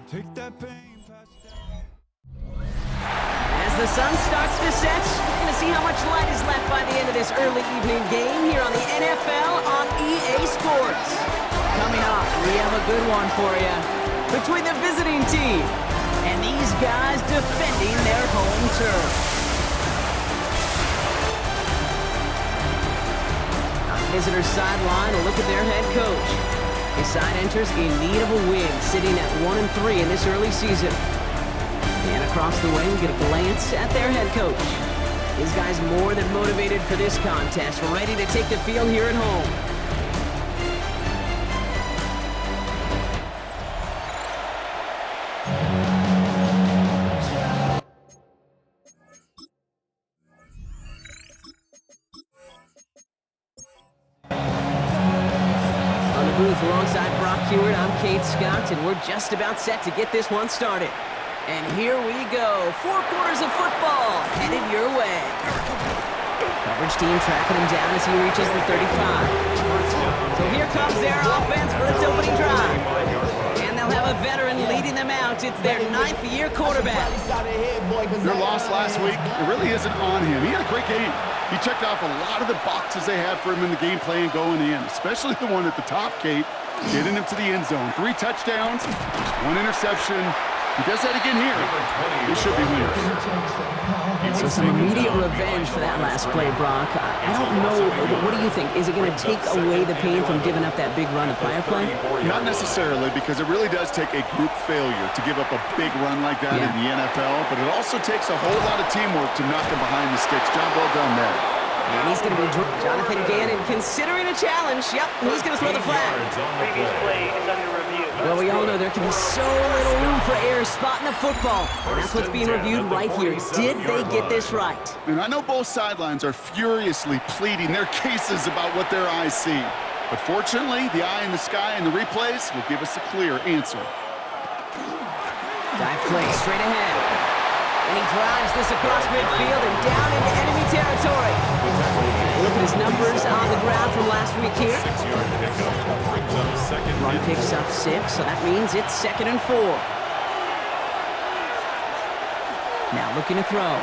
Take that pain, pass it down. As the sun starts to set, we're going to see how much light is left by the end of this early evening game here on the NFL on EA Sports. Coming up, we have a good one for you between the visiting team and these guys defending their home turf. On the visitor's sideline, a look at their head coach. His side enters in need of a win, sitting at 1-3 in this early season. And across the way, we get a glance at their head coach. This guy's more than motivated for this contest, ready to take the field here at home. On the booth alongside Brock Hewitt, I'm Kate Scott, and we're just about set to get this one started. And here we go. 4 quarters of football headed your way. Coverage team tracking him down as he reaches the 35. So here comes their offense for its opening drive. And they'll have a veteran leading them out. It's their 9th-year quarterback. Their loss last week, it really isn't on him. He had a great game. He checked off a lot of the boxes they had for him in the game plan going in, especially the one at the top, Kate, getting him to the end zone. 3 touchdowns, 1 interception. He does that again here. They should be winners. So some immediate revenge for that last play, Brock. I don't know. What do you think? Is it going to take away the pain from giving up that big run the prior play? Not necessarily, because it really does take a group failure to give up a big run like that in the NFL, but it also takes a whole lot of teamwork to knock him behind the sticks. Job well done there. And he's going to be Jonathan Gannon considering a challenge. Yep, he's going to throw the flag. Previous play is under review. Well, we all know there can be so little room for error spotting a football. And that's what's being reviewed right here. Did they get this right? And I know both sidelines are furiously pleading their cases about what their eyes see. But fortunately, the eye in the sky and the replays will give us a clear answer. Dive play straight ahead. And he drives this across midfield and down into enemy territory. Look at his numbers on the ground from last week here. Run picks up 6, so that means it's 2nd and 4. Now looking to throw.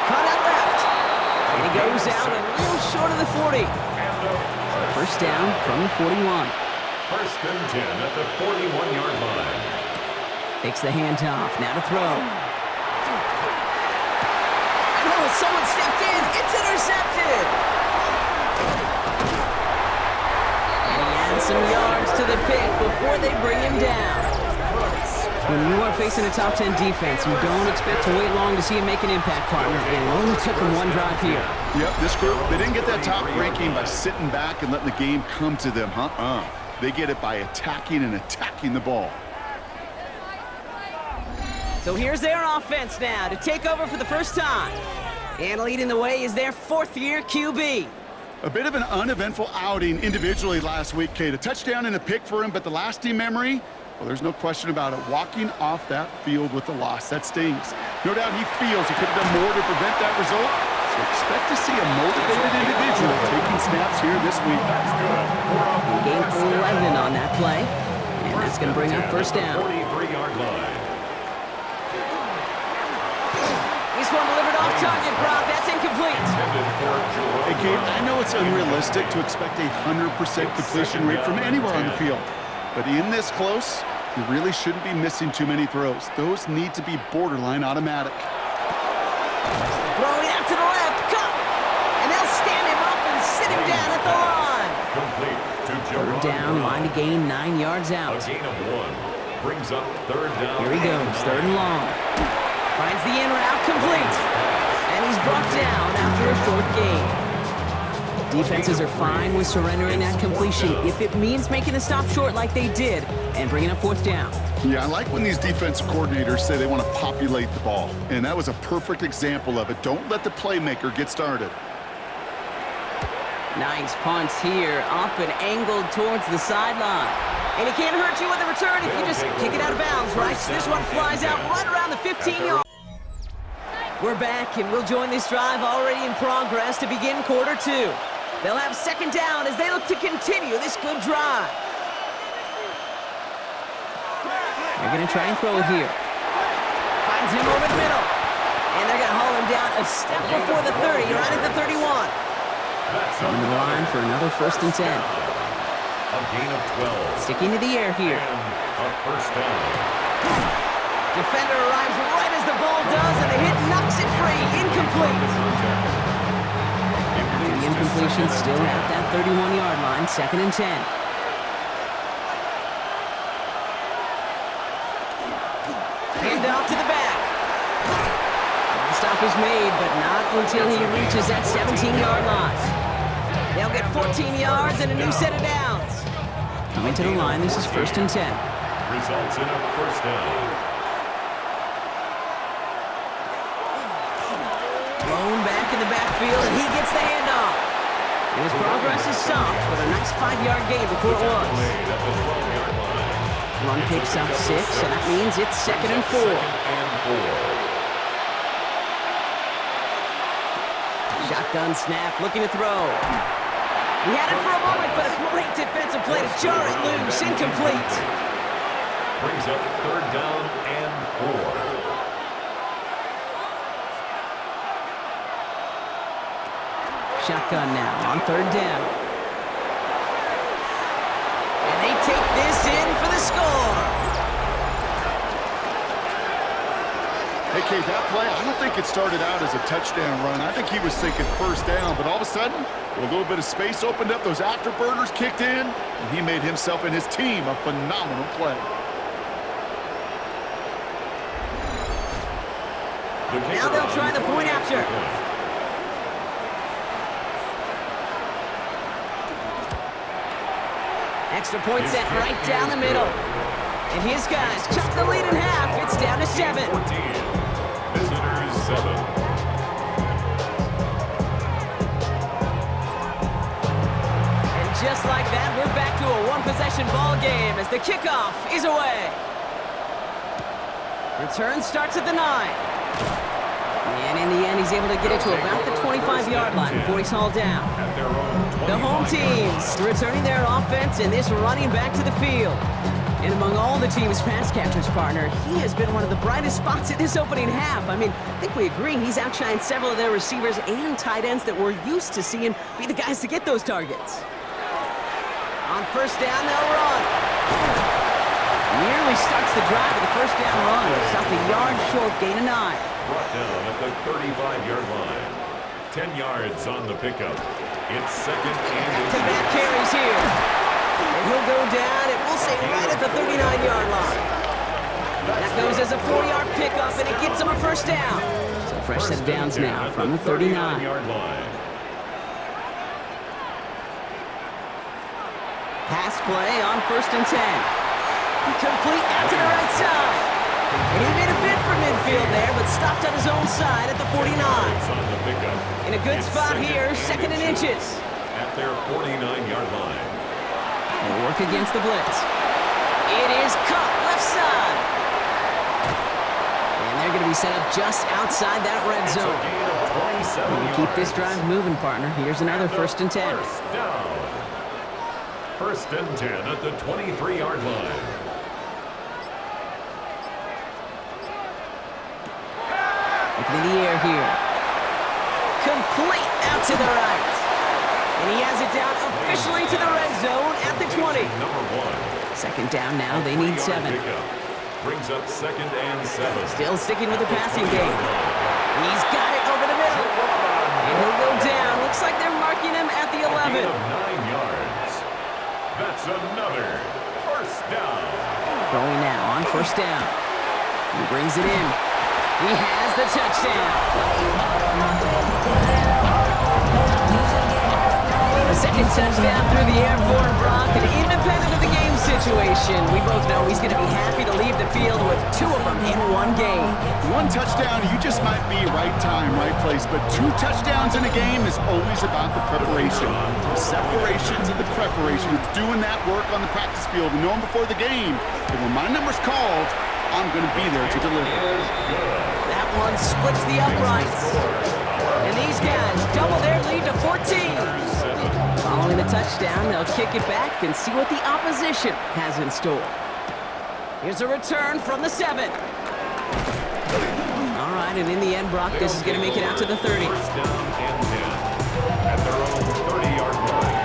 Cut out left. And he goes out a little short of the 40. So first down from the 41. 1st and 10 at the 41-yard line. Takes the handoff. Now to throw. And oh, someone stepped in. It's intercepted. And he adds some yards to the pick before they bring him down. When you are facing a top 10 defense, you don't expect to wait long to see him make an impact, partner. And it only took him 1 drive here. Yep, this group, they didn't get that top ranking by sitting back and letting the game come to them, They get it by attacking the ball. So here's their offense now to take over for the first time. And leading the way is their 4th-year QB. A bit of an uneventful outing individually last week, Kate. A touchdown and a pick for him, but the lasting memory, well, there's no question about it. Walking off that field with the loss, that stings. No doubt he feels he could have done more to prevent that result. So expect to see a motivated individual taking snaps here this week. He gained 11 on that play, and that's going to bring up first down. 43-yard line. This one delivered off target, Brock. That's incomplete. Hey, Gabe, I know it's unrealistic to expect a 100% completion rate from anywhere on the field. But in this close, you really shouldn't be missing too many throws. Those need to be borderline automatic. Throwing out to the left. Cut! And they'll stand him up and sit him down at the line. Complete to 3rd down, line to gain 9 yards out. A gain of 1. Brings up 3rd down. Here he goes, 3rd and long. Finds the in route complete. And he's brought down after a short gain. Defenses are fine with surrendering that completion if it means making the stop short like they did and bringing up 4th down. Yeah, I like when these defensive coordinators say they want to populate the ball. And that was a perfect example of it. Don't let the playmaker get started. Nice punts here, up and angled towards the sideline. And it can't hurt you with a return if you just kick it out of bounds, right? This one flies out right around the 15-yard. We're back, and we'll join this drive already in progress to begin quarter 2. They'll have 2nd down as they look to continue this good drive. They're going to try and throw it here. Finds him over the middle. And they're going to haul him down a step before the 30, right at the 31. Coming to the line for another 1st and 10. A gain of 12. Sticking to the air here. And a first down. Defender arrives right as the ball does, and the hit knocks it free. Incomplete. After the incompletion, still at that 31-yard line, 2nd and 10. Hand off to the back. The stop is made, but not until he reaches that 17-yard line. They'll get 14 yards and a new set of downs. Coming to the line, this is 1st and 10. Results in a first down. Blown back in the backfield, and he gets the handoff. And his progress is stopped with a nice 5-yard gain before it was. Played at the 12-yard line. Run picks up 6, and that means it's 2nd and 4. Shotgun snap, looking to throw. He had it for a moment, but a great defensive play to jar it loose. Incomplete. Brings up 3rd down and 4. Shotgun now on 3rd down. And they take this in for the score. Hey, Kate, that play, I don't think it started out as a touchdown run. I think he was thinking 1st down, but all of a sudden, a little bit of space opened up, those afterburners kicked in, and he made himself and his team a phenomenal play. Now they'll try the point after. Extra point set right down the middle. And his guys cut the lead in half. It's down to 7. 14. Visitors 7. And just like that, we're back to a one-possession ball game as the kickoff is away. Return starts at the 9. And in the end, he's able to get it to about the 25-yard line before he's hauled down. The home teams returning their offense and this running back to the field. And among all the team's pass catchers, partner, he has been one of the brightest spots in this opening half. I mean, I think we agree he's outshined several of their receivers and tight ends that we're used to seeing be the guys to get those targets. On 1st down, they'll run. Nearly starts the drive with a 1st down run. Stopped a yard short, gain of 9. Brought down at the 35-yard line. 10 yards on the pickup. It's 2nd and 8. Back-to-back carries here. And he'll go down, and we'll say right at the 39-yard line. That goes as a 4-yard pickup, and it gets him a 1st down. So a fresh set of downs now from the 39. Pass play on 1st and 10. Complete out to the right side. And he made a bid for midfield there, but stopped on his own side at the 49. In a good spot here, 2nd and inches. At their 49-yard line. They work against the blitz. It is cut left side. And they're going to be set up just outside that red zone. We'll keep this drive moving, partner. Here's another 1st and 10. First down. 1st and 10 at the 23-yard line. Looking in the air here. Complete out to the right. And he has it down officially to the red zone at the 20. Number 1. 2nd down now. They need 7. Brings up 2nd and 7. Still sticking with the passing game. He's got it over the middle. And he'll go down. Looks like they're marking him at the 11. 9 yards. That's another 1st down. Throwing now on 1st down. He brings it in. He has the touchdown. A 2nd touchdown through the air for Brock, and independent of the game situation, we both know he's going to be happy to leave the field with 2 of them in one game. 1 touchdown, you just might be right time, right place, but 2 touchdowns in a game is always about the preparation. The separations and the preparation. It's doing that work on the practice field and knowing before the game that when my number's called, I'm going to be there to deliver. That one splits the uprights. And these guys double their lead to 14. Following the touchdown, they'll kick it back and see what the opposition has in store. Here's a return from the 7. All right, and in the end, Brock, this is going to make it out to the 30. First down and 10 at their own 30-yard line.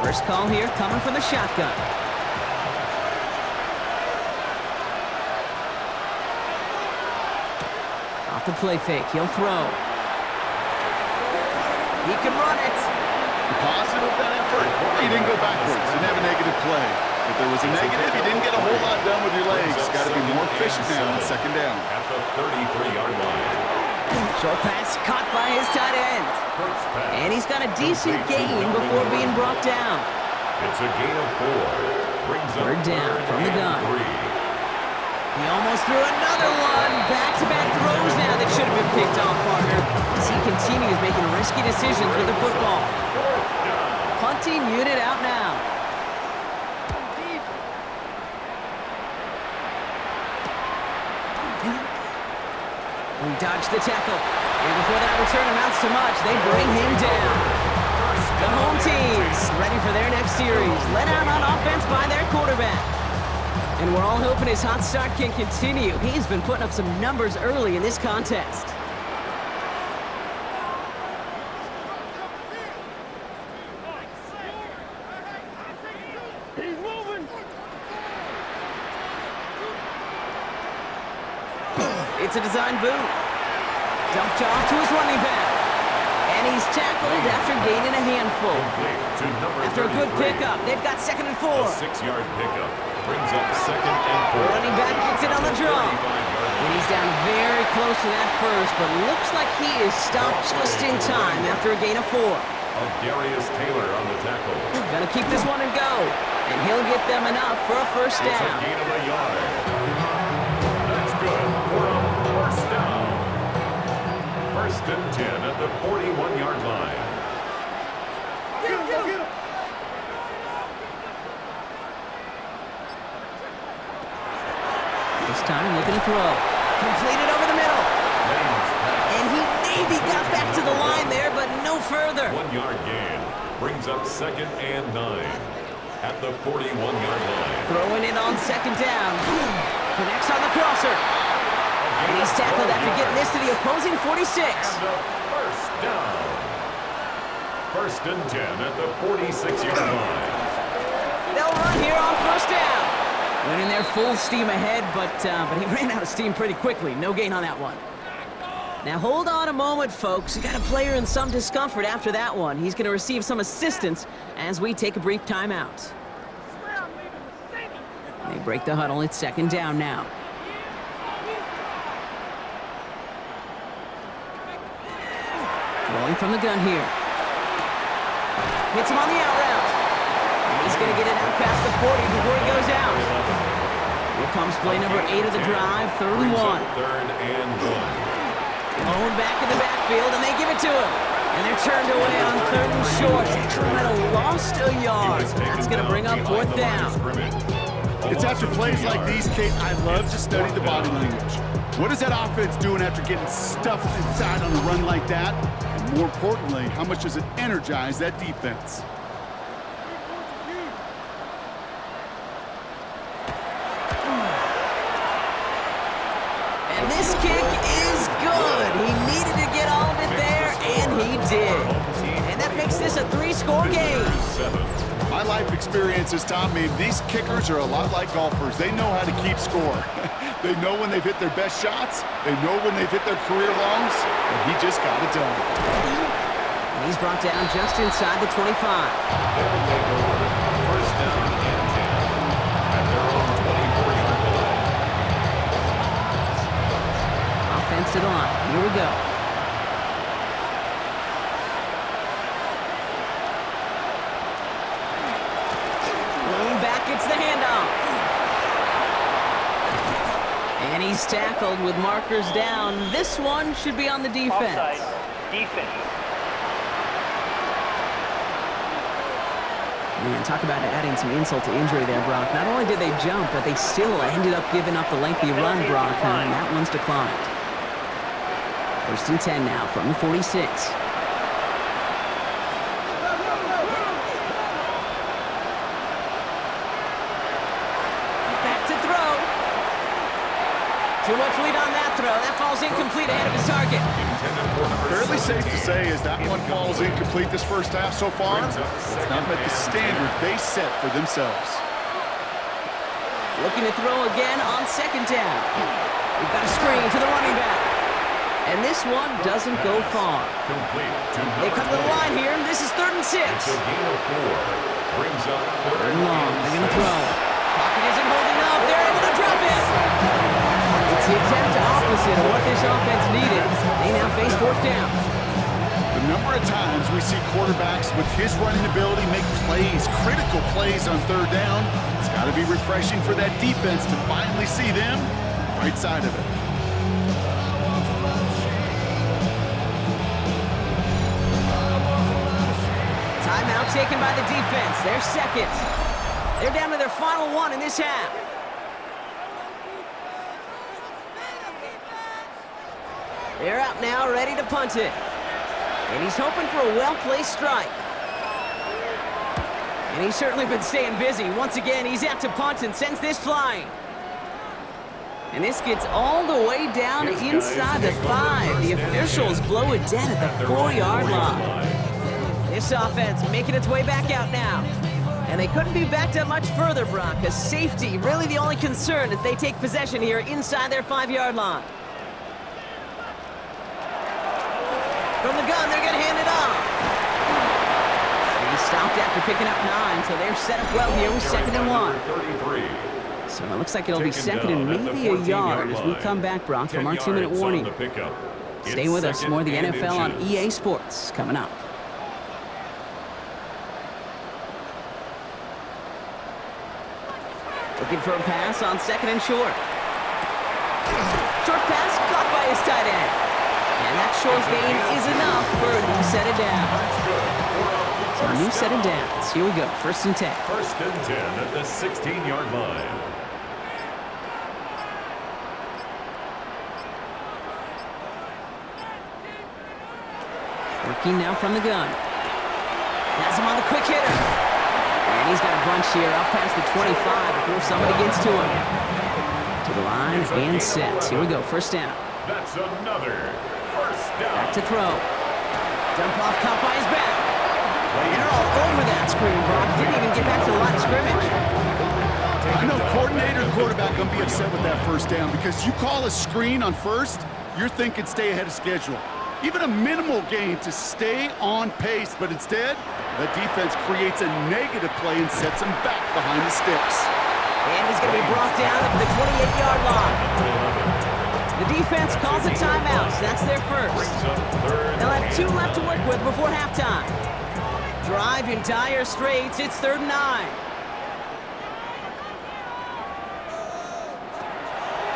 First call here coming from the shotgun. Off the play fake, he'll throw. He can run it. Positive that effort. He didn't go backwards. Didn't have a negative play. If there was a negative, you didn't get a whole lot done with your legs. Got to be more efficient now on second down. At the 33-yard line. Short pass caught by his tight end. First pass. And he's got a decent gain before being brought down. It's a gain of 4. Brings up Third down from the gun. 3. He almost threw another one. Back-to-back throws now that should have been picked off, partner. As he continues making risky decisions with the football. Punting unit out now. We dodged the tackle. And before that return amounts to much, they bring him down. The home team's ready for their next series. Let out on offense by their quarterback. And we're all hoping his hot start can continue. He's been putting up some numbers early in this contest. He's moving. It's a design boot. Dumped off to his running back. And he's tackled after gaining a handful. To number After a good 33. pickup, they've got 2nd and 4. A 6-yard pickup. Brings up 2nd and 4. Running back gets it on the draw. And he's down very close to that first, but looks like he is stopped just in time after a gain of 4. Darius Taylor on the tackle. Gonna keep this one and go. And he'll get them enough for a first It's a down. gain of a yard. That's good for a first down. First and 10 at the 41-yard line. Get him, get him. This time looking to throw. Completed over the middle. And he maybe got back to the line there, but no further. 1-yard gain. Brings up 2nd and 9 at the 41-yard line. Throwing it on 2nd down. Connects on the crosser. And he's tackled after getting this to the opposing 46. And the first down. First and 10 at the 46-yard line. They'll run here on first down. Went in there full steam ahead, but he ran out of steam pretty quickly. No gain on that one. Now hold on a moment, folks. You got a player in some discomfort after that one. He's going to receive some assistance as we take a brief timeout. They break the huddle. It's 2nd down now. Throwing from the gun here. Hits him on the out route. And he's going to get it out past the 40 before he goes out. Here comes play number 8 of the drive, 3rd and 1. 3rd and 1. Owned back in the backfield, and they give it to him. And they're turned away on 3rd and short. Actually might have lost a yard. That's going to bring up 4th down. It's after plays like these, Kate, I love to study the body language. What is that offense doing after getting stuffed inside on a run like that? And more importantly, how much does it energize that defense? And this kick is good. He needed to get all of it there, and he did. And that makes this a 3-score game. My life experience has taught me these kickers are a lot like golfers. They know how to keep score. They know when they've hit their best shots. They know when they've hit their career longs. And he just got it done. And he's brought down just inside the 25. First down and 10 at their own 24-yard line. Offense to the line. Here we go. Back gets the handoff. And he's tackled with markers down. This one should be on the defense. Offside. Defense. Man, talk about adding some insult to injury there, Brock. Not only did they jump, but they still ended up giving up the lengthy run, Brock, and that one's declined. 1st and 10 now from the 46. Too much lead on that throw. That falls incomplete ahead of his target. Fairly safe to say as that one falls incomplete this first half so far. It's not met the standard they set for themselves. Looking to throw again on second down. We've got a screen to the running back. And this one doesn't go far. They come to the line here. This is 3rd and 6. It's a gain of 4. Brings up 3rd and long. They're going to throw. Pocket isn't holding up. They're able to drop it. It's the exact opposite of what this offense needed. They now face 4th down. The number of times we see quarterbacks with his running ability make plays, critical plays on 3rd down, it's got to be refreshing for that defense to finally see them on the right side of it. Timeout taken by the defense. They're second. They're down to their final one in this half. They're out now, ready to punt it. And he's hoping for a well-placed strike. And he's certainly been staying busy. Once again, he's out to punt and sends this flying. And this gets all the way down inside the 5. The officials blow it dead at the 4-yard line. This offense making its way back out now. And they couldn't be backed up much further, Brock. A safety, really the only concern as they take possession here inside their 5-yard line. From the gun, they're going to hand it off. And he stopped after picking up 9, so they're set up well here with 2nd and 1. So it looks like it'll be 2nd and maybe a yard as we come back, Brock, from our 2-minute warning. Stay with us. More of the NFL on EA Sports coming up. Looking for a pass on 2nd and short. Short pass caught by his tight end. And that short gain is enough for a new set of downs. So a new set of downs. Here we go. 1st and 10. 1st and 10 at the 16-yard line. Working now from the gun. Has him on the quick hitter. And he's got a bunch here up past the 25 before somebody gets to him. To the line and set. Here we go. 1st down. That's another 1st down. Back to throw. Dump off caught by his back. And they're all over that screen, Brock. Didn't even get back to the line of scrimmage. I know coordinator and quarterback going to be upset with that 1st down because you call a screen on 1st, you're thinking stay ahead of schedule. Even a minimal gain to stay on pace, but instead, the defense creates a negative play and sets him back behind the sticks. And he's going to be brought down at the 28-yard line. The defense calls a timeout, so that's their 1st. They'll have 2 left to work with before halftime. Drive in dire straits, it's 3rd and 9.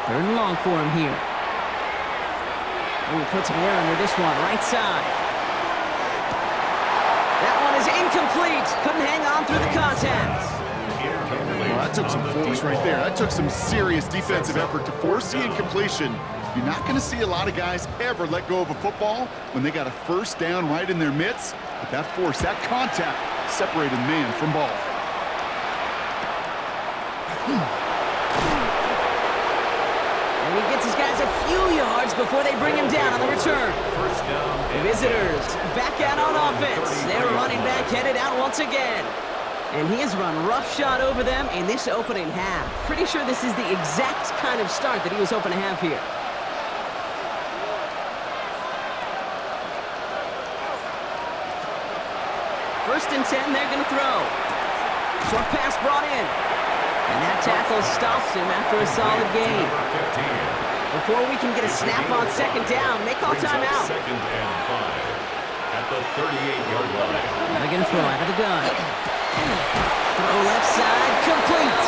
3rd and long for him here. Oh, he puts some air under this one, right side. That one is incomplete. Couldn't hang on through the contact. Well, that took some force right there. That took some serious defensive effort to force the incompletion. You're not going to see a lot of guys ever let go of a football when they got a 1st down right in their midst. But that force, that contact, separated man from ball. And he gets his guys a few yards before they bring him down on the return. Visitors back out on offense. Their running back headed out once again. And he has run roughshod over them in this opening half. Pretty sure this is the exact kind of start that he was hoping to have here. First and 10, they're going to throw. Short pass brought in. And that tackle stops him after a solid gain. Before we can get a snap on 2nd down, they call timeout. 2nd and 5 at the 38-yard line. Now they're going to throw out of the gun. Throw left side, complete.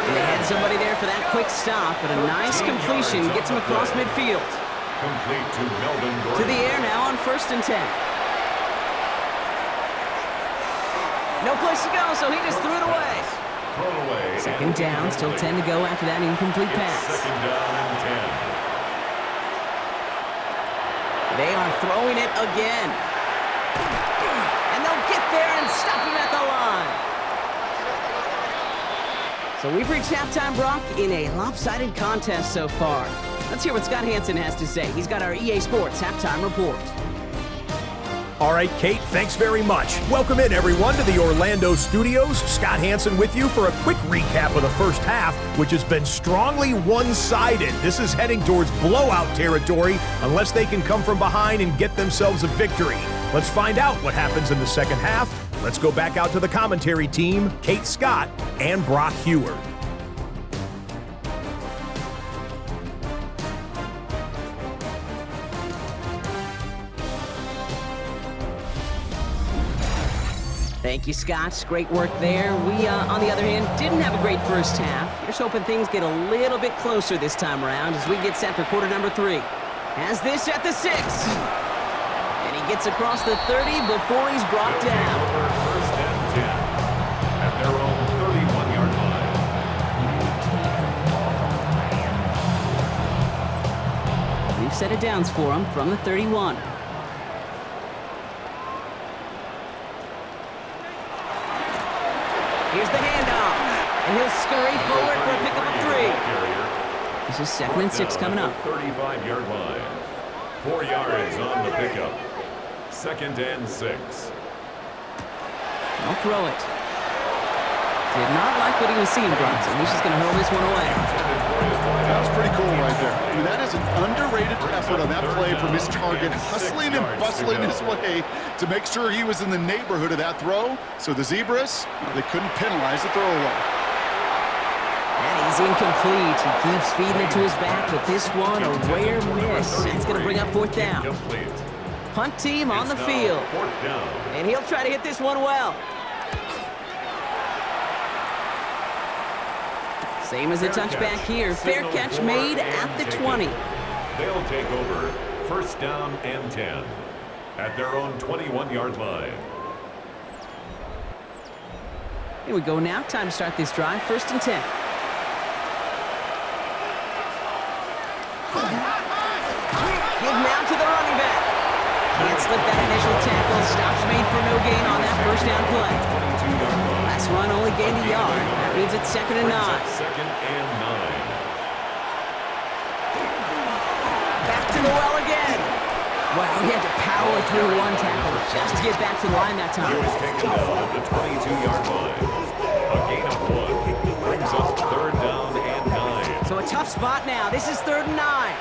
And they had somebody there for that quick stop, but a nice completion gets him across midfield. Complete to Melvin Gordon. To the air now on 1st and 10. No place to go, so he just threw it away. Thrown away. 2nd down, still 10 to go after that incomplete pass. 2nd down and 10. They are throwing it again. And they'll get there and stop him at the line. So So we've reached halftime, Brock, in a lopsided contest so far. Let's hear what Scott Hansen has to say. He's got our EA Sports halftime report. All right, Kate, thanks very much. Welcome in, everyone, to the Orlando studios. Scott Hansen with you for a quick recap of the first half, which has been strongly one-sided. This is heading towards blowout territory unless they can come from behind and get themselves a victory. Let's find out what happens in the second half. Let's go back out to the commentary team, Kate Scott and Brock Heward. Thank you, Scott. Great work there. We, on the other hand, didn't have a great first half. Just hoping things get a little bit closer this time around as we get set for quarter number 3. Has this at the 6. And he gets across the 30 before he's brought down. First and 10 at their own 31-yard line. We've set it downs for him from the 31. Here's the handoff, and he'll scurry forward for a pickup of 3. This is 2nd and 6 coming up. 35-yard line. 4 yards on the pickup. 2nd and 6. I'll throw it. Did not like what he was seeing, Bronson. He's just going to hurl this one away. That was pretty cool right there. I mean, that is an underrated effort on that play from his target, hustling and bustling his way to make sure he was in the neighborhood of that throw. So the Zebras, they couldn't penalize the throwaway. And he's incomplete. He keeps feeding it to his back, but this one, a rare miss. That's going to bring up 4th down. Punt team on the field. And he'll try to hit this one well. Same as a touchback here. Fair catch made at the 20. They'll take over 1st down and 10 at their own 21-yard line. Here we go now. Time to start this drive. 1st and 10. Give now to the running back. Can't slip that initial tackle. Stops made for no gain on that 1st down play. Last run only gained a yard. That means it's 2nd and 9. 2nd and 9. Back to the well again. Wow, he had to power through one tackle just to get back to the line that time. He was taken down at the 22-yard line. A gain of 1 brings up 3rd down and 9. So a tough spot now. This is 3rd and 9.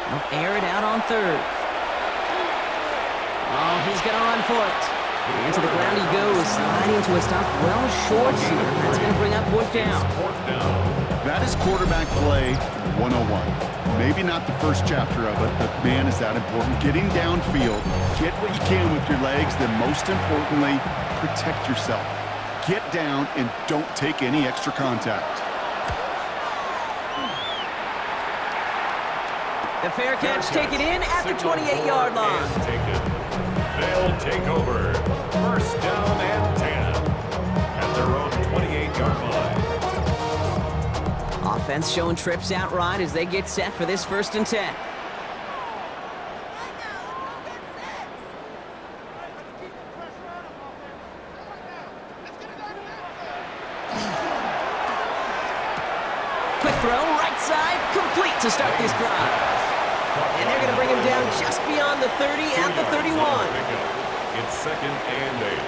They'll air it out on 3rd. Oh, he's going to run for it. And to the ground he goes, sliding to a stop well short here. That's going to bring up 4th down. That is quarterback play 101. Maybe not the first chapter of it, but man, is that important. Getting downfield, get what you can with your legs, then most importantly, protect yourself. Get down and don't take any extra contact. The fair catch taken in at the 28-yard line. They'll take over 1st down and 10 at their own 28-yard line. Offense showing trips out right as they get set for this 1st and 10. Quick throw, right side, complete to start this drive. And they're going to bring him down just beyond the 30 at the 31. It's 2nd and 8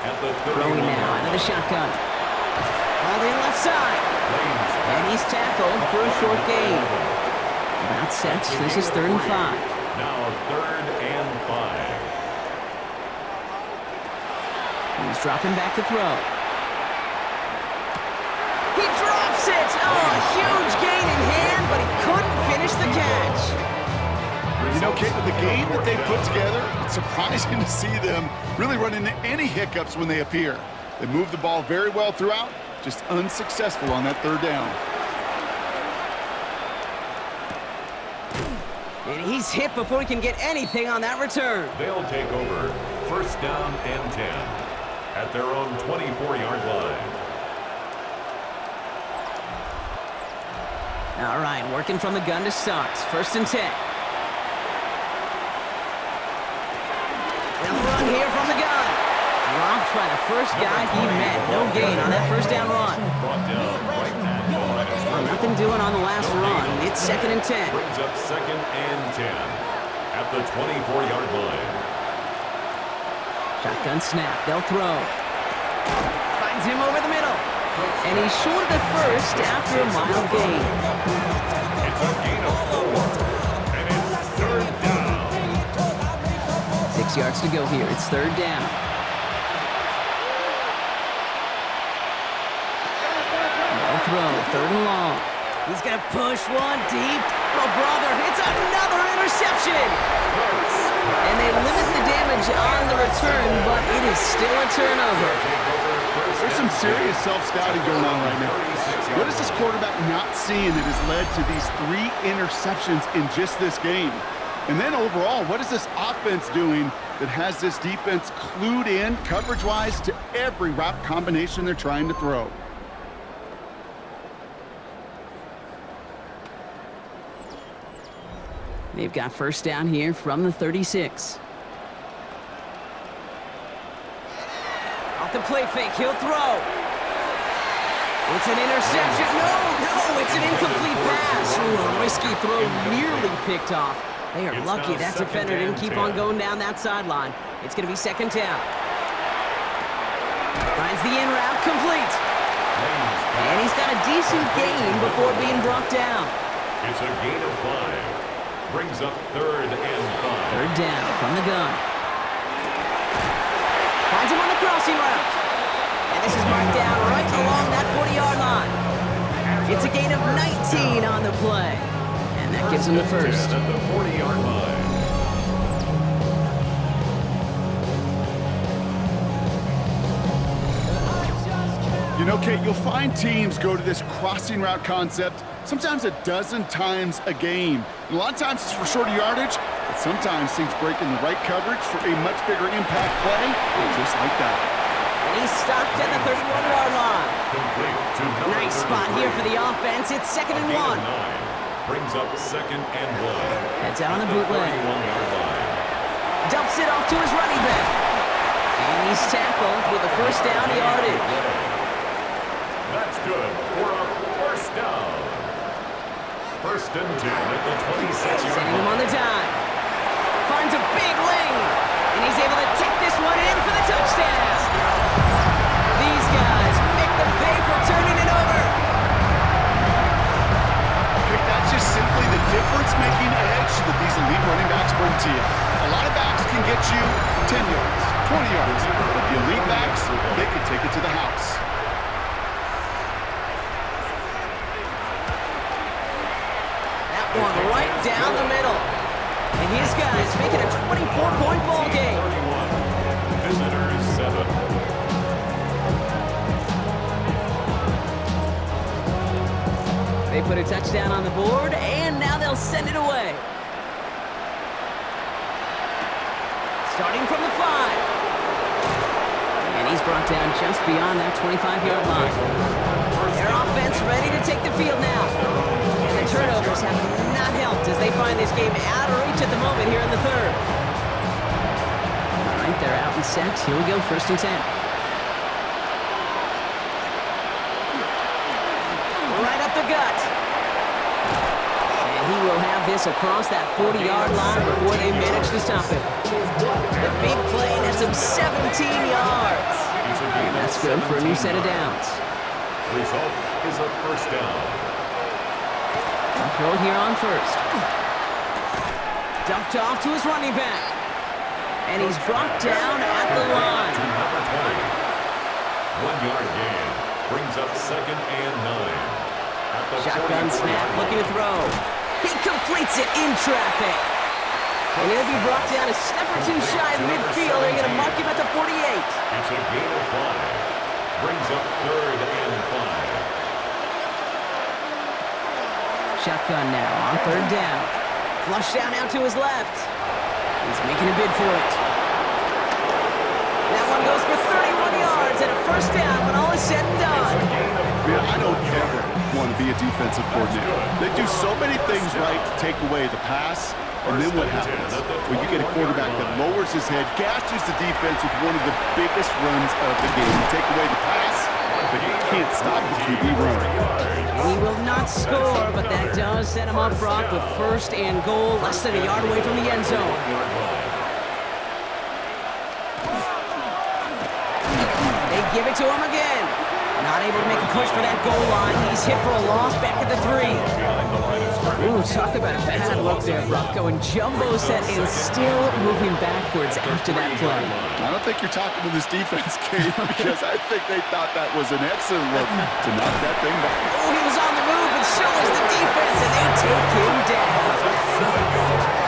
at the 31. Throwing now out of the shotgun. All in left side. And he's tackled for a short gain. About set. This is 3rd and 5. Now 3rd and 5. He's dropping back to throw. He drops it! Oh, a huge gain in hand, but he couldn't finish the catch. You know, Kate, with the game that they put together, it's surprising to see them really run into any hiccups when they appear. They move the ball very well throughout, just unsuccessful on that 3rd down. And he's hit before he can get anything on that return. They'll take over 1st down and 10 at their own 24-yard line. All right, working from the gun to start. 1st and 10. They'll run here from the gun. Dropped by the first guy he met. No gain on that first down run. Brought down right at the line of scrimmage. Nothing doing on the last run. It's 2nd and 10. Brings up 2nd and 10 at the 24-yard line. Shotgun snap. They'll throw. Finds him over the middle. And he's short of the first after a mild gain. It's a gain of 4. And it's 3rd down. 6 yards to go here. It's 3rd down. No throw. 3rd and long. He's going to push one deep. Oh, brother, it's another interception. And they limit the damage on the return, but it is still a turnover. There's some serious self-scouting going on right now. What is this quarterback not seeing that has led to these 3 interceptions in just this game? And then overall, what is this offense doing that has this defense clued in coverage-wise to every route combination they're trying to throw? They've got first down here from the 36. Off the play fake, he'll throw. It's an interception. No, it's an incomplete pass. Ooh, a risky throw nearly picked off. They are lucky that defender didn't keep on going down that sideline. It's going to be 2nd down. Finds the in route complete. And he's got a decent gain before being brought down. It's a gain of 5. Brings up 3rd and 5. 3rd down from the gun. Finds him on the crossing route. And this is marked down right along that 40-yard line. It's a gain of 19 on the play. And that gives him the first. At the 40-yard line. You know, Kate, you'll find teams go to this crossing route concept sometimes a dozen times a game. And a lot of times it's for shorter yardage, but sometimes things break in the right coverage for a much bigger impact play, just like that. And he's stopped at the 31-yard line. Complete to number Nice spot 33. here for the offense. It's 2nd and 1. Gain of 9. Brings up 2nd and 1. Heads out on the bootleg. 31-yard line. Dumps it off to his running back. And he's tackled with a first down yardage. That's good for a first down. 1st and 10 at the 26-yard Sending him on line. the dive. Finds a big lane. And he's able to take this one in for the touchdown. These guys make them pay for turning it over. Kate, that's just simply the difference-making edge that these elite running backs bring to you. A lot of backs can get you 10 yards, 20 yards, but the elite backs, they can take it to the house. One right down the middle. And his guys make it a 24-point ball game. 31. Visitors 7. They put a touchdown on the board, and now they'll send it away. Starting from the 5. And he's brought down just beyond that 25-yard line. Their offense ready to take the field now. And the turnovers have not helped as they find this game out of reach at the moment here in the 3rd. All right, they're out and set. Here we go, 1st and 10. Right up the gut. And he will have this across that 40-yard line before they manage to stop him. The big play nets him 17 yards. And that's good for a new set of downs. Result is a first down. Throw here on 1st. Dumped off to his running back. And he's brought down at the line. To number 20. 1-yard gain. Brings up 2nd and 9. At the Shotgun 44 snap, yard looking to line. throw. He completes it in traffic. And he'll be brought down a step or two shy of midfield. They're going to mark him at the 48. It's a gain of 5. Brings up 3rd and 5. Shotgun now on 3rd down. Flush down out to his left. He's making a bid for it. That one goes for 31 yards and a first down when all is said and done. Man, I don't ever want to be a defensive coordinator. They do so many things right to take away the pass, And then what happens? Well, you get a quarterback that lowers his head, gashes the defense with one of the biggest runs of the game. You take away the pass, but you can't stop the QB run. He will not score, but that does set him up, Brock, with 1st and goal, less than a yard away from the end zone. They give it to him again. Not able to make a push for that goal line. He's hit for a loss back at the 3. Ooh, talk about a bad look there, Brock. Going jumbo set and still moving backwards after that play. I don't think you're talking to this defense, Kate, because I think they thought that was an excellent look to knock that thing back. Oh, he was on the move, and so is the defense, and they take him down.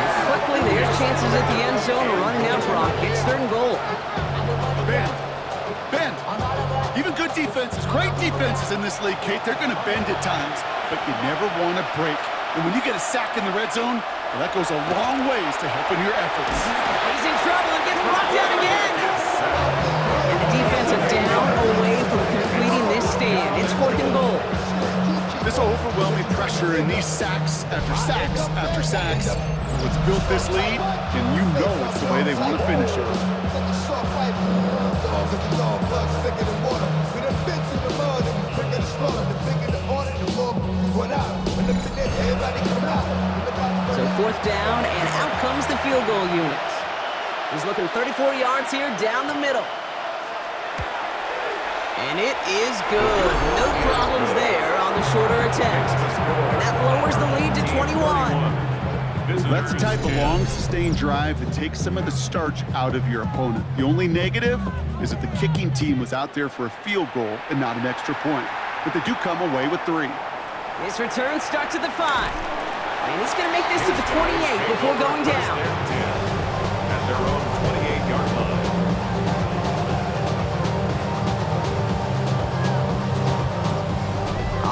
And quickly, their chances at the end zone are running out, Brock. It's 3rd and goal. Bend. Even good defenses, great defenses in this league, Kate, they're going to bend at times, but you never want to break. And when you get a sack in the red zone, well, that goes a long ways to helping your efforts. He's in trouble and gets brought down again. And the defense are down away from completing this stand. It's 4th and goal. This overwhelming pressure and these sacks after sacks after sacks, what's built this lead, and you know it's the way they want to finish it. So 4th down, and out comes the field goal unit. He's looking 34 yards here down the middle. And it is good. No problems there on the shorter attempt. And that lowers the lead to 21. That's the type of long, sustained drive that takes some of the starch out of your opponent. The only negative is that the kicking team was out there for a field goal and not an extra point. But they do come away with 3. This return starts at the 5. And he's going to make this to the 28 before going down. At their own 28-yard line.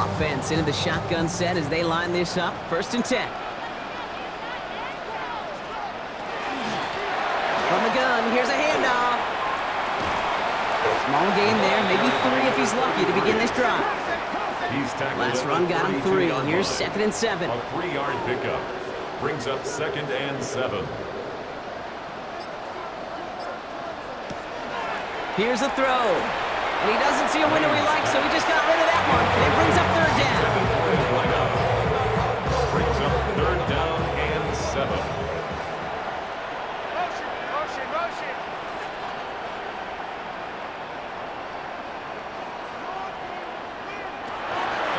Offense into the shotgun set as they line this up. 1st and 10. From the gun, here's a handoff. Small gain there, maybe 3 if he's lucky to begin this drive. Last run got him 3. Here's 2nd and 7. A 3-yard pickup brings up 2nd and 7. Here's a throw. And he doesn't see a window he likes, so he just got rid of that one. It brings up 3rd down. Brings up 3rd down and 7. Motion.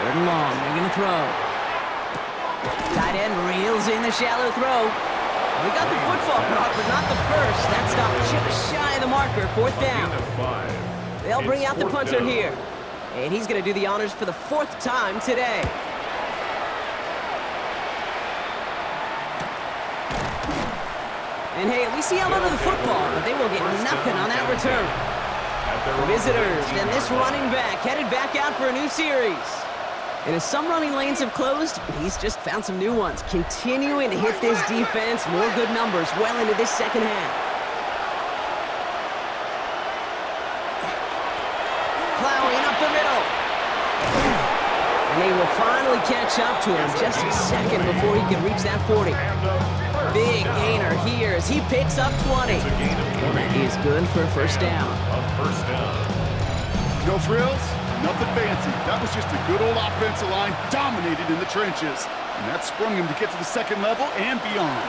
3rd and long. They're going to throw. Tight end reels in the shallow throw. We got the football block, but not the first. That stopped just shy of the marker. 4th down. They'll bring out the punter here. And he's going to do the honors for the 4th time today. And hey, at least he held onto the football, but they will get nothing on that return. Visitors, and this running back headed back out for a new series. And as some running lanes have closed, he's just found some new ones, continuing to hit this defense. More good numbers well into this 2nd half. Plowing up the middle. And they will finally catch up to him just a second before he can reach that 40. Big gainer here as he picks up 20. And that is good for a 1st down. No frills, nothing fancy. That was just a good old offensive line dominated in the trenches. And that sprung him to get to the 2nd level and beyond.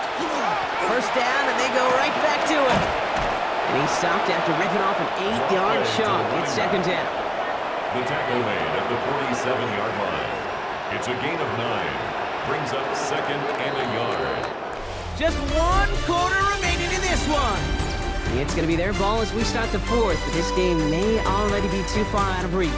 1st down, and they go right back to it. And he stopped after ripping off an 8-yard chunk. It's 2nd down. The tackle made at the 47-yard line. It's a gain of 9. Brings up 2nd and a yard. Just 1 quarter remaining in this one. It's going to be their ball as we start the 4th, but this game may already be too far out of reach.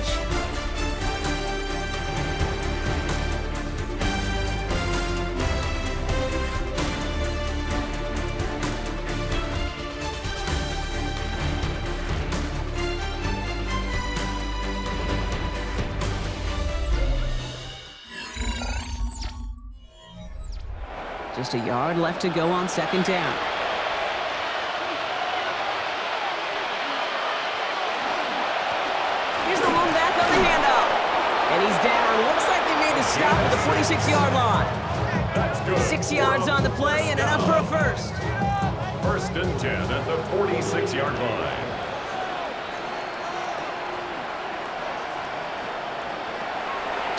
Just a yard left to go on 2nd down. Here's the one back on the handoff. And he's down. Looks like they made a stop at the 46-yard line. That's good. 6 yards on the play and enough for a first. First and 10 at the 46-yard line.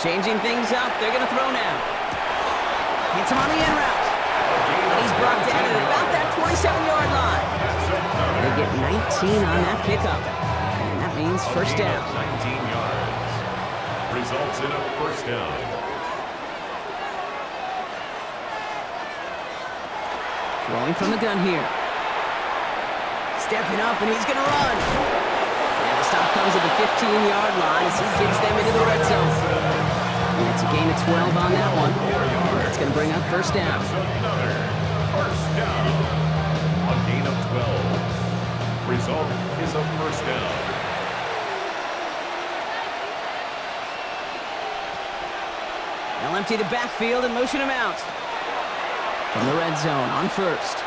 Changing things up. They're going to throw now. Hits him on the in route. And he's brought down at about that 27-yard line. They get 19 on that pickup. And that means first down. 19 yards. Results in a first down. Throwing from the gun here. Stepping up, and he's going to run. And the stop comes at the 15-yard line as he gets them into the red zone. And it's a gain of 12 on that one. And that's going to bring up first down. Another first down. A gain of 12. Result is a first down. They'll empty the backfield and motion him out. From the red zone on first.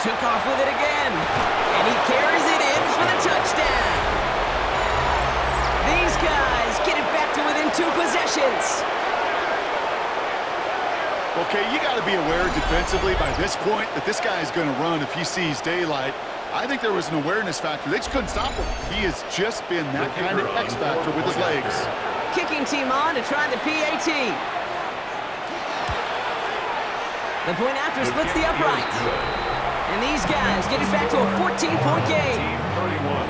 Took off with it again. And he carries it in for the touchdown. These guys get it back to within 2 possessions. Okay, you got to be aware defensively by this point that this guy is going to run if he sees daylight. I think there was an awareness factor. They just couldn't stop him. He has just been that kind of X factor with his legs. Kicking team on to try the PAT. The point after splits the upright. And these guys get it back to a 14-point game. Team 31.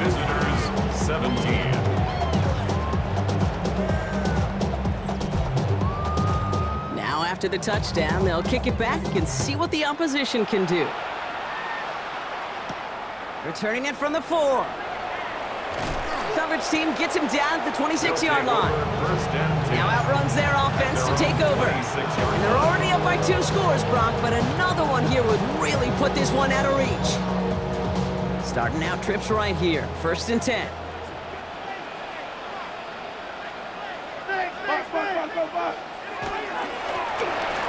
Visitors 17. Now after the touchdown, they'll kick it back and see what the opposition can do. Returning it from the 4. Coverage team gets him down at the 26-yard line. Now outruns their offense to take over. And they're already up by 2 scores, Brock, but another one here would really put this one out of reach. Starting out trips right here. First and 10.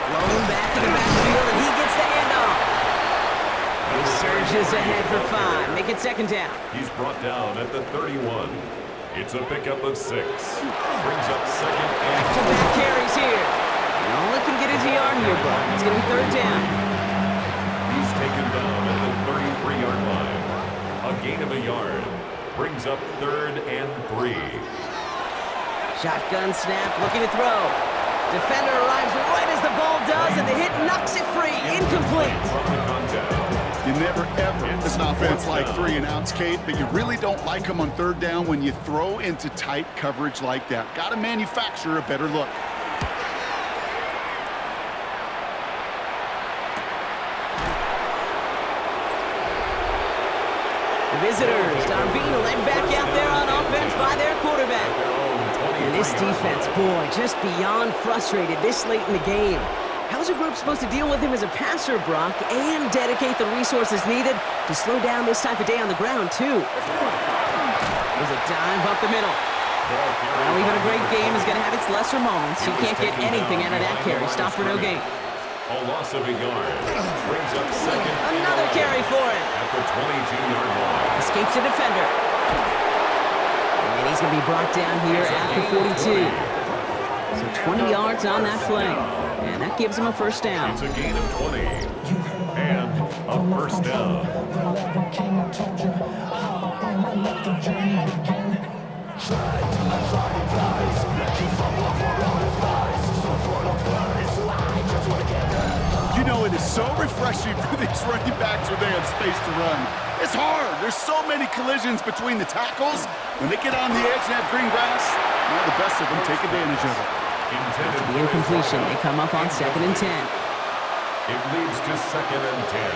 Rolling back in the backfield, and he gets the handoff. He surges ahead for 5. Make it second down. He's brought down at the 31. It's a pickup of 6. Brings up second and Back-to-back carries here. And all it can get is a yard here, Brock. It's going to be third down. he's taken down at the 33-yard line. A gain of a yard. Brings up third and 3. Shotgun snap, looking to throw. Defender arrives right as the ball does, and the hit knocks it free. Incomplete. From the contact. You never, ever, as an offense like 3 and outs, Kate, but you really don't like them on third down when you throw into tight coverage like that. Got to manufacture a better look. The visitors are being led back out there on offense by their quarterback. And this defense, boy, just beyond frustrated this late in the game. How's a group supposed to deal with him as a passer, Brock, and dedicate the resources needed to slow down this type of day on the ground, too? There's a dive up the middle. Well, even a great game is going to have its lesser moments. He can't get anything out of that carry. Stop for no gain. A loss of a yard. Brings up second. Another carry for him. At the 22-yard line. Escapes a defender. And he's going to be brought down here at the 42. So 20 yards on that play. And that gives him a first down. It's a gain of 20. And a first down. You know, it is so refreshing for these running backs when they have space to run. It's hard. There's so many collisions between the tackles. When they get on the edge and have green grass, the best of them take advantage of it. After the incompletion, they come up on 2nd and 10. It leads to 2nd and 10.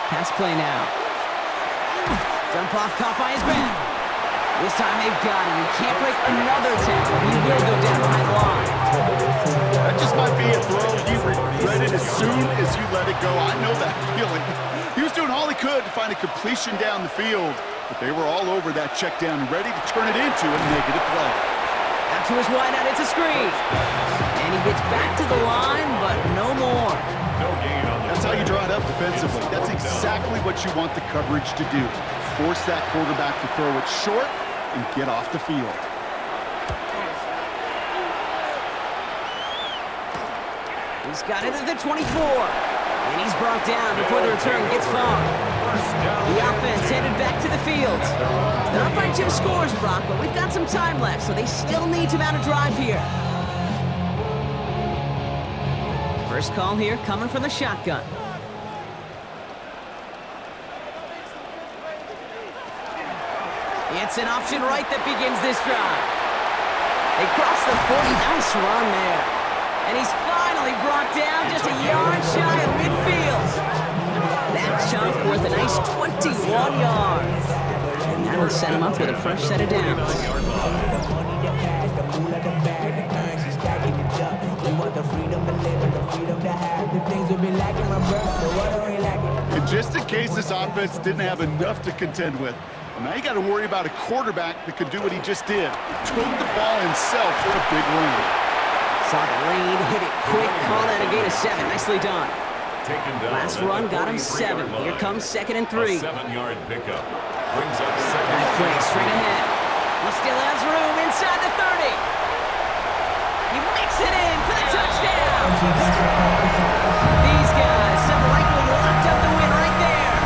Pass play now. Dump off, caught by his back. This time they've got him. He can't break another tackle. He will go down behind the line. That just might be a throw you regret it as soon as you let it go. I know that feeling. He was doing all he could to find a completion down the field, but they were all over that check down, ready to turn it into a negative play. Out to his wideout, it's a screen. And he gets back to the line, but no more. No gain on the That's how you draw it up defensively. That's exactly what you want the coverage to do. Force that quarterback to throw it short and get off the field. He's got it at the 24. And he's brought down before the return gets far. The offense headed back to the field. They're up by 2 scores, Brock, but we've got some time left, so they still need to mount a drive here. First call here coming from the shotgun. It's an option right that begins this drive. They cross the 40. Nice run there. And he's finally brought down just a yard shy of midfield. That chunk worth a nice 21 yards. And that'll set him up with a fresh set of downs. And just in case this offense didn't have enough to contend with, now you got to worry about a quarterback that could do what he just did. Took the ball himself for a big win. Saw the lane, hit it quick, call that a gain of 7. Nicely done. Last run got him 7. Here comes 2nd and 3. 7-yard pickup. Brings up 2nd. Nice play, straight ahead. He still has room inside the 30. He makes it in for the touchdown. These guys have likely locked up the win right there.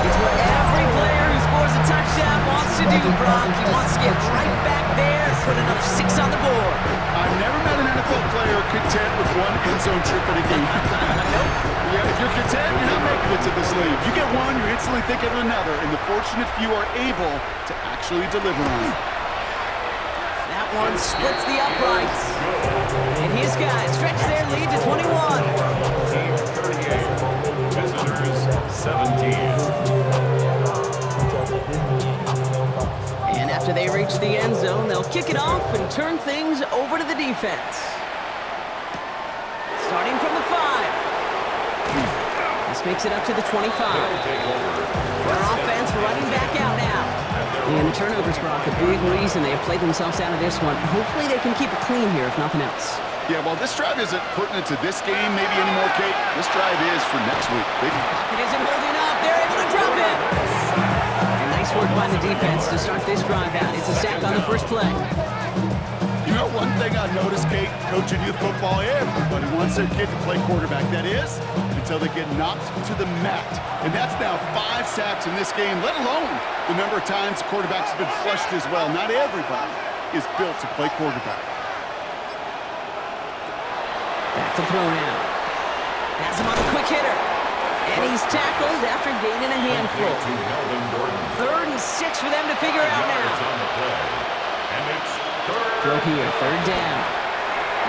It's what every player who scores a touchdown wants to do, Brock. He wants to get right back there and put another 6 on the board. I've never met an NFL player content with one end zone trip in a game. Yeah, if you're content, you're not making it to this league. You get one, you're instantly thinking of another, and the fortunate few are able to actually deliver on it. That one splits the uprights. And his guys stretch their lead to 21. Team 38. Visitors 17. And after they reach the end zone, they'll kick it off and turn things over to the defense. Starting from the 5. This makes it up to the 25. Their offense running back out now. And the turnovers, Brock, a big reason they have played themselves out of this one. Hopefully they can keep it clean here, if nothing else. Yeah, well, this drive isn't pertinent to this game maybe anymore, Kate. This drive is for next week. Pocket isn't holding up. They're able to drop it. And nice work by the defense to start this drive out. It's a sack on the first play. You know, one thing I noticed, Kate, coaching youth football, everybody wants their kid to play quarterback. That is, until they get knocked to the mat. And that's now 5 sacks in this game, let alone the number of times quarterbacks have been flushed as well. Not everybody is built to play quarterback. Back to throw now. Has him on a quick hitter. And he's tackled after gaining a handful. 3rd and 6 for them to figure out now. Throw here, 3rd down.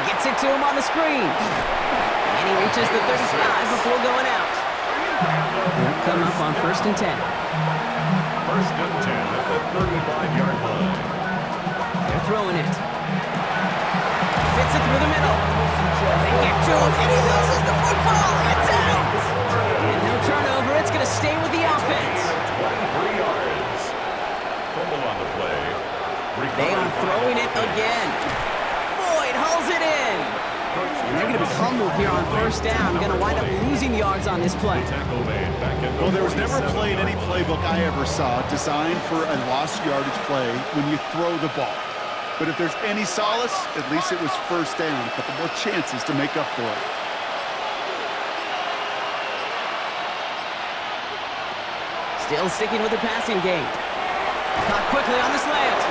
Gets it to him on the screen. And he reaches the 35 before going out. They'll come up on 1st and 10. 1st and 10 at the 35-yard line. They're throwing it. Fits it through the middle. They get to him, and he loses the football. It's out. And no turnover. It's going to stay with the offense. 23 yards. Fumble on the play. They are throwing it again. Boyd hauls it in. And they're going to be humbled here on 1st down. Going to wind up losing yards on this play. Well, there was never a play in any playbook I ever saw designed for a lost yardage play when you throw the ball. But if there's any solace, at least it was 1st down. A couple more chances to make up for it. Still sticking with the passing game. Caught quickly on the slant.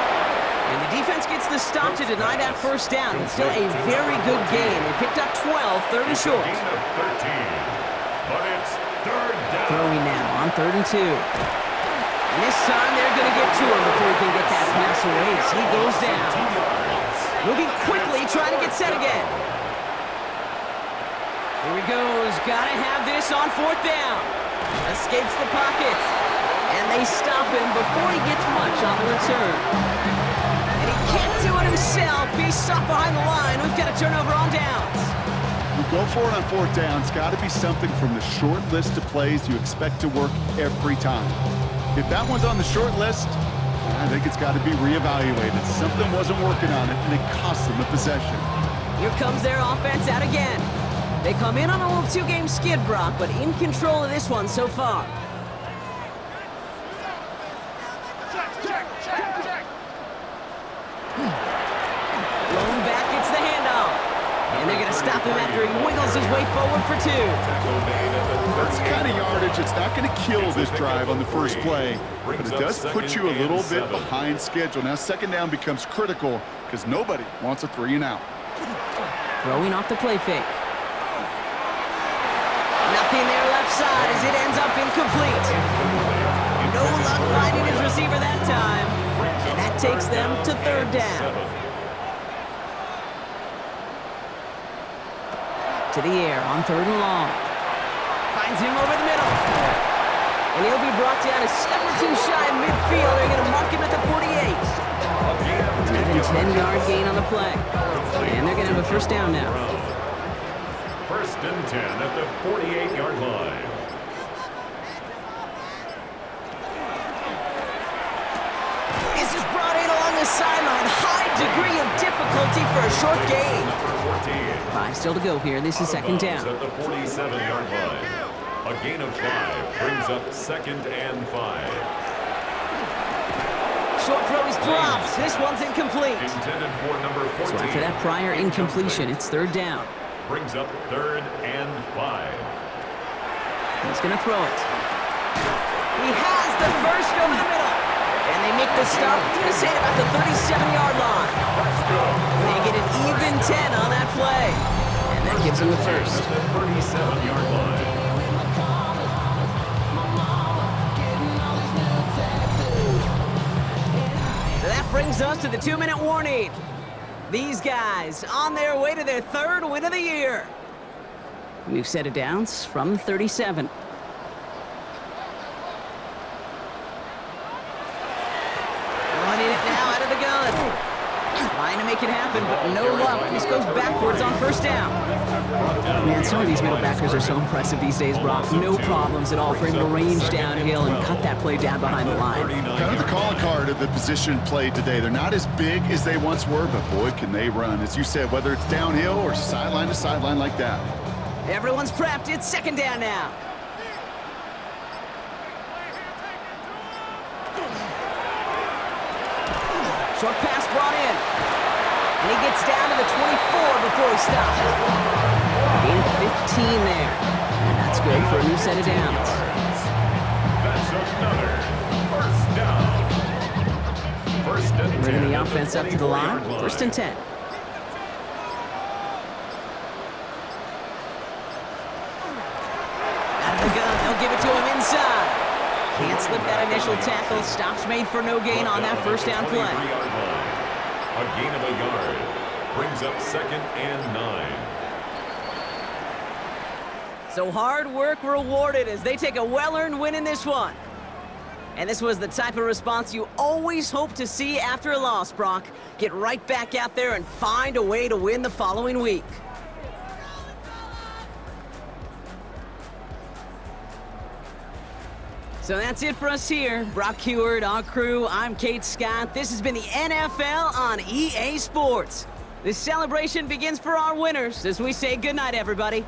And the defense gets the stop to deny that 1st down. It's still a very good game. They picked up 12, 3rd and short. But it's 3rd down. Throwing now on 3rd and 2. And this time they're going to get to him before he can get that pass away as he goes down. Moving quickly, trying to get set again. Here he goes. Got to have this on 4th down. Escapes the pocket. And they stop him before he gets much on the return. And he can't do it himself. He's stuck behind the line. We've got a turnover on downs. You go for it on 4th down. It's got to be something from the short list of plays you expect to work every time. If that one's on the short list, I think it's got to be reevaluated. Something wasn't working on it, and it cost them a possession. Here comes their offense out again. They come in on a little 2-game skid, Brock, but in control of this one so far. Blown back gets the handoff. they're going to stop him after he wiggles his way forward for 2. That's the kind of yardage. It's not going to kill this drive on the first play, but it does put you a little bit behind schedule. Now, second down becomes critical because nobody wants a 3-and-out. Throwing off the play fake. Nothing there left side as it ends up incomplete. No luck finding his receiver that time. And that takes them to 3rd down. To the air on 3rd and long. Finds him over the middle. And he'll be brought down a step or 2 shy of midfield. They're going to mark him at the 48. Even 10-yard gain on the play. And they're going to have a 1st down now. 1st and 10 at the 48-yard line. This is brought in along the sideline. High degree of difficulty for a short gain. 5 still to go here. This is 2nd down. At the 47-yard line. A gain of 5 brings up 2nd and 5. Short throw is dropped. This one's incomplete. Intended for number 14. So after that prior incompletion, it's 3rd down. Brings up 3rd and 5. He's going to throw it. He has the first over the middle. And they make the stop. I'm going to say it about the 37-yard line. They get an even 10 on that play. And that gives them the first. At the 37-yard line. So that brings us to the 2-minute warning. These guys on their way to their 3rd win of the year. New set of downs from 37. Running it now out of the gun. Trying to make it happen, but no luck. This goes backwards on 1st down. Man, some of these middle backers are so impressive these days, Brock. No problems at all for him to range downhill and cut that play down behind the line. Kind of the calling card of the position played today. They're not as big as they once were, but boy, can they run. As you said, whether it's downhill or sideline to sideline like that. Everyone's prepped. It's 2nd down now. Short pass brought in. And he gets down to the 24 before he stops. Gain 15 there. And that's good for a new set of downs. That's another 1st down. 1st and 10. Bringing the offense up to the line. 1st and 10. Out of the gun. They'll give it to him inside. Can't slip that initial tackle. Stops made for no gain on that 1st down play. A gain of a yard. Brings up 2nd and 9. So hard work rewarded as they take a well-earned win in this one. And this was the type of response you always hope to see after a loss, Brock. Get right back out there and find a way to win the following week. So that's it for us here. Brock Heward, our crew, I'm Kate Scott. This has been the NFL on EA Sports. This celebration begins for our winners as we say goodnight, everybody.